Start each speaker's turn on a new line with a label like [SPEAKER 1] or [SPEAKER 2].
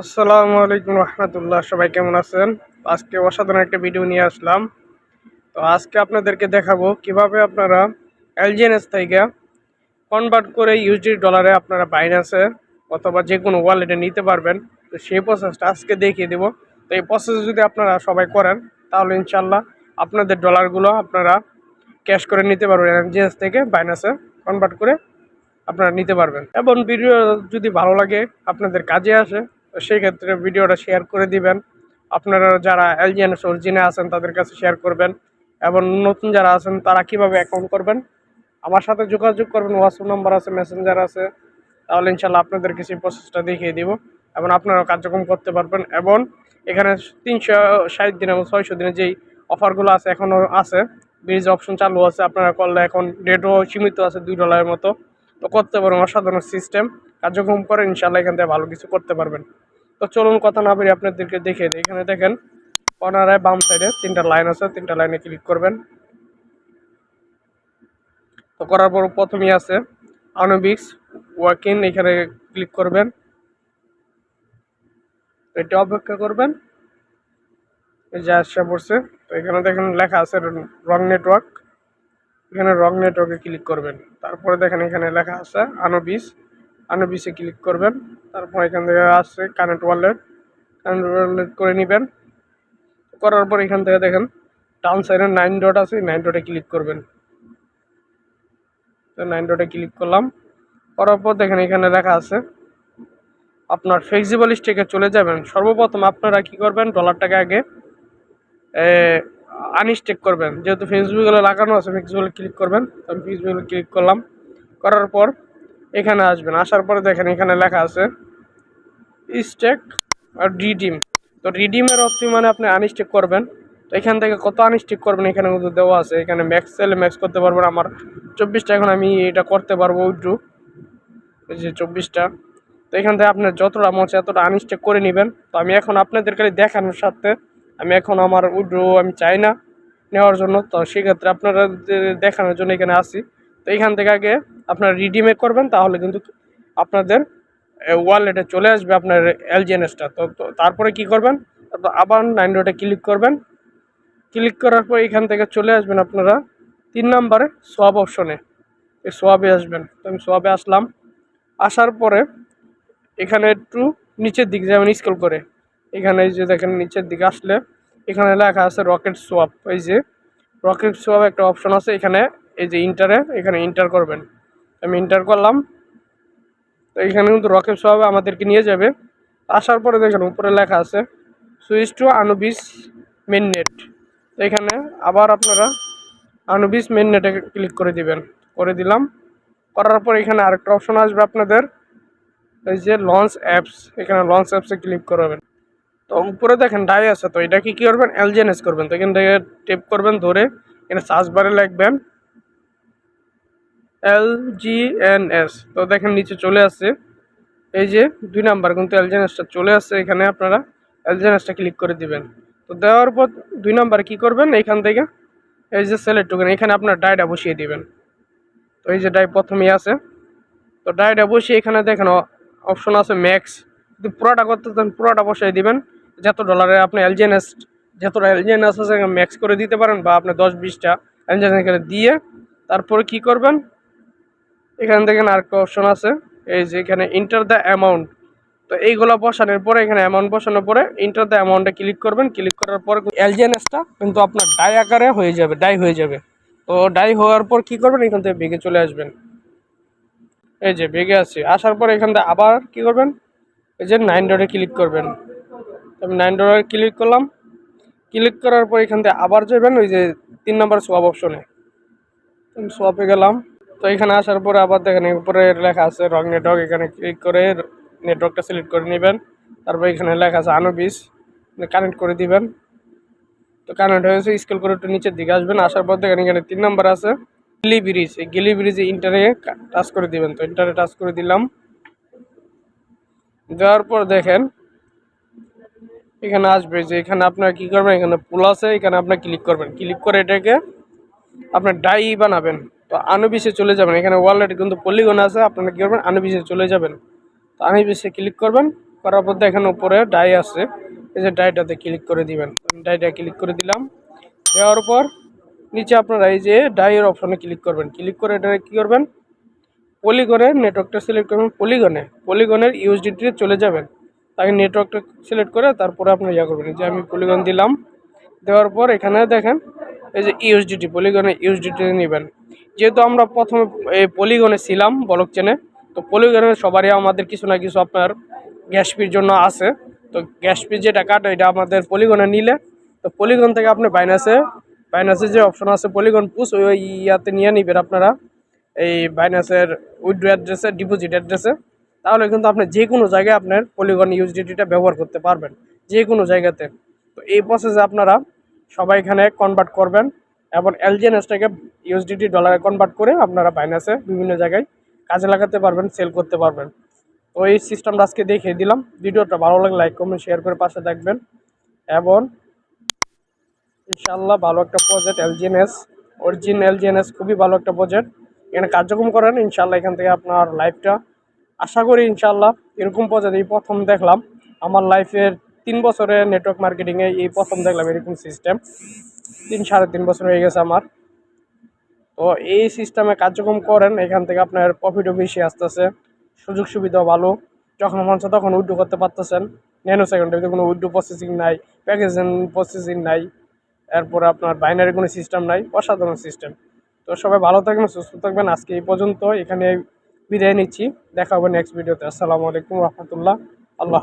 [SPEAKER 1] আসসালামু আলাইকুম রহমতুল্লাহ। সবাই কেমন আছেন? আজকে অসাধারণ একটা ভিডিও নিয়ে আসলাম। তো আজকে আপনাদেরকে দেখাবো কিভাবে আপনারা এলজিএনএস থেকে কনভার্ট করে ইউএসডি ডলারে আপনারা বাইন্যান্সে অথবা যে কোনো ওয়ালেটে নিতে পারবেন। তো সেই প্রসেসটা আজকে দেখিয়ে দেবো। তো এই প্রসেস যদি আপনারা সবাই করেন তাহলে ইনশাল্লাহ আপনাদের ডলারগুলো আপনারা ক্যাশ করে নিতে পারবেন এলজিএনএস থেকে বাইন্যান্সে কনভার্ট করে আপনারা নিতে পারবেন। এবং ভিডিও যদি ভালো লাগে, আপনাদের কাজে আসে, তো সেই ক্ষেত্রে ভিডিওটা শেয়ার করে দিবেন। আপনারা যারা এলজিএনএস অরিজিনে আছেন তাদের কাছে শেয়ার করবেন, এবং নতুন যারা আছেন তারা কিভাবে অ্যাকাউন্ট করবেন আমার সাথে যোগাযোগ করবেন। হোয়াটসঅ্যাপ নাম্বার আছে, মেসেঞ্জার আছে, তাহলে ইনশাল্লাহ আপনাদেরকে সেই প্রসেসটা দেখিয়ে দিব এবং আপনারা কার্যক্রম করতে পারবেন। এবং এখানে 360 দিন এবং 600 দিনের যেই অফারগুলো আছে এখনও আছে, ব্রিজ অপশন চালু আছে। আপনারা করলে এখন ডেটও সীমিত আছে $2 মতো। তো করতে পারবেন, অসাধারণ সিস্টেম কার্যক্রম করে ইনশাল্লাহ এখান থেকে ভালো কিছু করতে পারবেন। তো চলুন কথা না বেরিয়ে আপনাদেরকে দেখিয়ে দিই। এখানে দেখেন কর্নারে বাম সাইডে 3টা লাইন আছে, 3টা লাইনে ক্লিক করবেন। তো করার পর প্রথমেই আছে আনুবিক্স ওয়ার্কিং, এখানে ক্লিক করবেন। এটা অপেক্ষা করবেন, এই যে আসা পড়ছে। তো এখানে দেখেন লেখা আছে রং নেটওয়ার্ক, এখানে রং নেটওয়ার্কে ক্লিক করবেন। তারপরে দেখেন এখানে লেখা আছে আনুবিসে ক্লিক করবেন। তারপর এখান থেকে আসছে কানেক্ট ওয়ালেট করে নেবেন। করার পর এখান থেকে দেখেন ডাউন সাইডে 9 ডট আছে, 9 ডটে ক্লিক করবেন। তো 9 ডটে ক্লিক করলাম। করার পর দেখেন এখানে লেখা আছে আপনার ফ্লেক্সিবল স্টেকে চলে যাবেন। সর্বপ্রথম আপনারা কি করবেন, ডলারটাকে আগে আনস্টেক করবেন। যেহেতু ফেসবুকে লাগানো আছে, ফেসবুকে ক্লিক করবেন। আমি ফেসবুকে ক্লিক করলাম। করার পর এখানে আসবেন। আসার পরে দেখেন এখানে লেখা আছে স্টেক আর রিডিম। তো রিডিমের অর্থ মানে আপনি আনস্টেক করবেন। তো এখান থেকে কত আনস্টেক করবেন এখানে কিন্তু দেওয়া আছে। এখানে ম্যাক্স চাইলে ম্যাক্স করতে পারবেন। আমার 24টা এখন আমি এটা করতে পারবো উইথড্রু, এই যে 24টা। তো এখান থেকে আপনার যতটা মন চায় এতটা আনস্টেক করে নেবেন। তো আমি এখন আপনাদের খালি দেখানোর সাথে আমি এখন আমার উইথড্রু আমি চাই না নেওয়ার জন্য, তো সেক্ষেত্রে আপনারা দেখানোর জন্য এখানে আসি। তো এখান থেকে আগে আপনারা রিডিমে করবেন, তাহলে কিন্তু আপনাদের ওয়ালেটে চলে আসবে আপনার এলজিএনএসটা। তো তারপরে কি করবেন, আবার 9 ডটে ক্লিক করবেন। ক্লিক করার পর এখান থেকে চলে আসবেন আপনারা 3 নম্বরে সোয়াপ অপশনে, এই সোয়াবে আসবেন। তো আমি সোয়াবে আসলাম। আসার পরে এখানে একটু নিচের দিকে যেমন স্ক্রল করে এখানে এই যে দেখেন নিচের দিকে আসলে এখানে লেখা আছে রকেট সোয়াপ। এই যে রকেট সোয়াপ একটা অপশন আছে এখানে, এই যে এখানে ইন্টার করবেন। আমি ইন্টার করলাম। তো এখানে কিন্তু রকেট সোয়াবে আমাদেরকে নিয়ে যাবে। আসার পরে দেখেন উপরে লেখা আছে switch to Anubis mainnet. তো এখানে আবার আপনারা আনুবিস মেন নেটে ক্লিক করে দিবেন। করে দিলাম। করার পর এখানে আরেকটা অপশন আসবে আপনাদের, এই যে লঞ্চ অ্যাপস, এখানে লঞ্চ অ্যাপসে ক্লিক করবেন। তো উপরে দেখেন ডাই আছে, তো এটা কি করবেন, এলজিএনএস করবেন। তো এখান থেকে টেপ করবেন ধরে, এখানে সার্চ বারে লিখবেন এলজিএনএস। তো দেখেন নিচে চলে আসছে, এই যে 2 নাম্বার কিন্তু এলজিএনএসটা চলে আসছে। এখানে আপনারা এলজিএনএসটা ক্লিক করে দিবেন। তো দেওয়ার পর 2 নাম্বার কি করবেন, এখান থেকে এই যে সিলেক্ট টোকেন, এখানে আপনার ডাইটা বসিয়ে দিবেন। তো এই যে ডাই প্রথমেই আছে, তো ডাইটা বসিয়ে এখানে দেখেন অপশন আছে ম্যাক্স। যদি পুরোটা করতে চান পুরোটা বসাই দিবেন। যত ডলারে আপনি যতটা এলজিএনএস আছে ম্যাক্স করে দিতে পারেন, বা আপনি 10-20টা এলজিএনএস এখানে দিয়ে তারপরে কি করবেন, এখানে দেখেন আরেকটা অপশন আছে, এই যে এখানে ইন্টার দ্য অ্যামাউন্ট। তো এইগুলো বসানোর পরে এখানে অ্যামাউন্ট বসানোর পরে ইন্টার দ্য অ্যামাউন্টে ক্লিক করবেন। ক্লিক করার পরে এলজিএনএসটা কিন্তু আপনার ডাই আকারে ডাই হয়ে যাবে। তো ডাই হওয়ার পর কি করবেন, এখান থেকে বেগে চলে আসবেন। এই যে বেগে আসছি। আসার পর এখান থেকে আবার কি করবেন, এই যে 9 ডটে ক্লিক করবেন। আমি 9 ডটে ক্লিক করলাম। ক্লিক করার পর এখান থেকে আবার যাবেন ওই যে 3 নম্বর সোয়াপ অপশনে, আমি সোয়াপে গেলাম। তো এখানে আসার পরে আবার দেখেন উপরে লেখা আছে রং নেটওয়ার্ক, এখানে ক্লিক করে নেটওয়ার্কটা সিলেক্ট করে নেবেন। তারপর এখানে লেখা আছে আনুবিস, কানেক্ট করে দিবেন। তো কানেক্ট হয়েছে, স্কেল করে একটু নিচের দিকে আসবেন। আসার পর দেখেন এখানে 3 নম্বর আছে গিলি ব্রিজ, এই গিলি ব্রিজে ইন্টারে টাচ করে দিবেন। তো ইন্টারে টাচ করে দিলাম। দেওয়ার পর দেখেন এখানে আসবে যে এখানে আপনার কি করবেন, এখানে পুল আছে, এখানে আপনার ক্লিক করবেন। ক্লিক করে এটাকে আপনার ডাই বানাবেন। তো আনুবিসে চলে যাবেন। এখানে ওয়ালেট কিন্তু পলিগন আছে, আপনারা কি করবেন, আনুবিসে চলে যাবেন। তো আনুবিসে ক্লিক করবেন। করার পর দেখেন উপরে ডাই আছে, এই যে ডাইটাতে ক্লিক করে দিবেন। ডাইটা ক্লিক করে দিলাম, দেওয়ার পর নিচে আপনারা এই যে ডাইয়ের অপশনে ক্লিক করবেন। ক্লিক করে এটা কী করবেন, পলিগনের নেটওয়ার্কটা সিলেক্ট করবেন। পলিগনের ইউএসডিটিতে চলে যাবেন, তাকে নেটওয়ার্কটা সিলেক্ট করে তারপরে আপনি ইয়া করবেন। যে আমি পলিগন দিলাম, দেওয়ার পর এখানে দেখেন এই যে ইউএসডিটি, পলিগনের ইউএসডিটি নেবেন। যেহেতু আমরা প্রথমে এই পলিগনে ছিলাম ব্লক চেনে, তো পলিগনের সবারই আমাদের কিছু না কিছু আপনার গ্যাস ফির জন্য আছে। তো গ্যাস ফি যেটা কাটে এটা আমাদের পলিগনে নিলে, তো পলিগন থেকে আপনি বাইনাসে যে অপশন আছে পলিগন পুশ, ওই ইয়াতে নিয়ে নিবেন আপনারা এই বাইনাসের উইথড্র অ্যাড্রেসে, ডিপোজিট অ্যাড্রেসে। তাহলে কিন্তু আপনি যে কোনো জায়গায় আপনার পলিগন ইউএসডিটিটা ব্যবহার করতে পারবেন, যে কোনো জায়গাতে। তো এই প্রসেসে আপনারা সবাই এখানে কনভার্ট করবেন এবং এলজিএনএসটাকে ইউএসডিটি ডলারে কনভার্ট করে আপনারা বাইনাসে বিভিন্ন জায়গায় কাজে লাগাতে পারবেন, সেল করতে পারবেন। তো এই সিস্টেমটা আজকে দেখিয়ে দিলাম। ভিডিওটা ভালো লাগলে লাইক কমেন্ট শেয়ার করে পাশে থাকবেন এবং ইনশাআল্লাহ ভালো একটা প্রজেক্ট এলজিএনএস, অরিজিন এলজিএনএস খুবই ভালো একটা প্রজেক্ট। এখানে কার্যক্রম করেন ইনশাআল্লাহ, এখান থেকে আপনার লাইফটা আশা করি ইনশাআল্লাহ এরকম প্রজেক্ট এই প্রথম দেখলাম আমার লাইফের 3 বছরের নেটওয়ার্ক মার্কেটিংয়ে, এই প্রথম দেখলাম এরকম সিস্টেম। 3-3.5 বছর হয়ে গেছে আমার। তো এই সিস্টেমে কার্যক্রম করেন, এখান থেকে আপনার প্রফিটও বেশি আসতেছে, সুযোগ সুবিধাও ভালো। যখন মন চায় তখন উইথড্র করতে পারতেছেন ন্যানো সেকেন্ডে, কোনো উইথড্র প্রসেসিং নাই, প্যাকেজিং প্রসেসিং নাই, এরপরে আপনার বাইনারি কোনো সিস্টেম নাই, অসাধারণ সিস্টেম। তো সবাই ভালো থাকবেন, সুস্থ থাকবেন। আজকে এই পর্যন্ত, এখানে বিদায় নিচ্ছি। দেখা হবে নেক্সট ভিডিওতে। আসসালামু আলাইকুম রহমতুল্লাহ। আল্লাহ।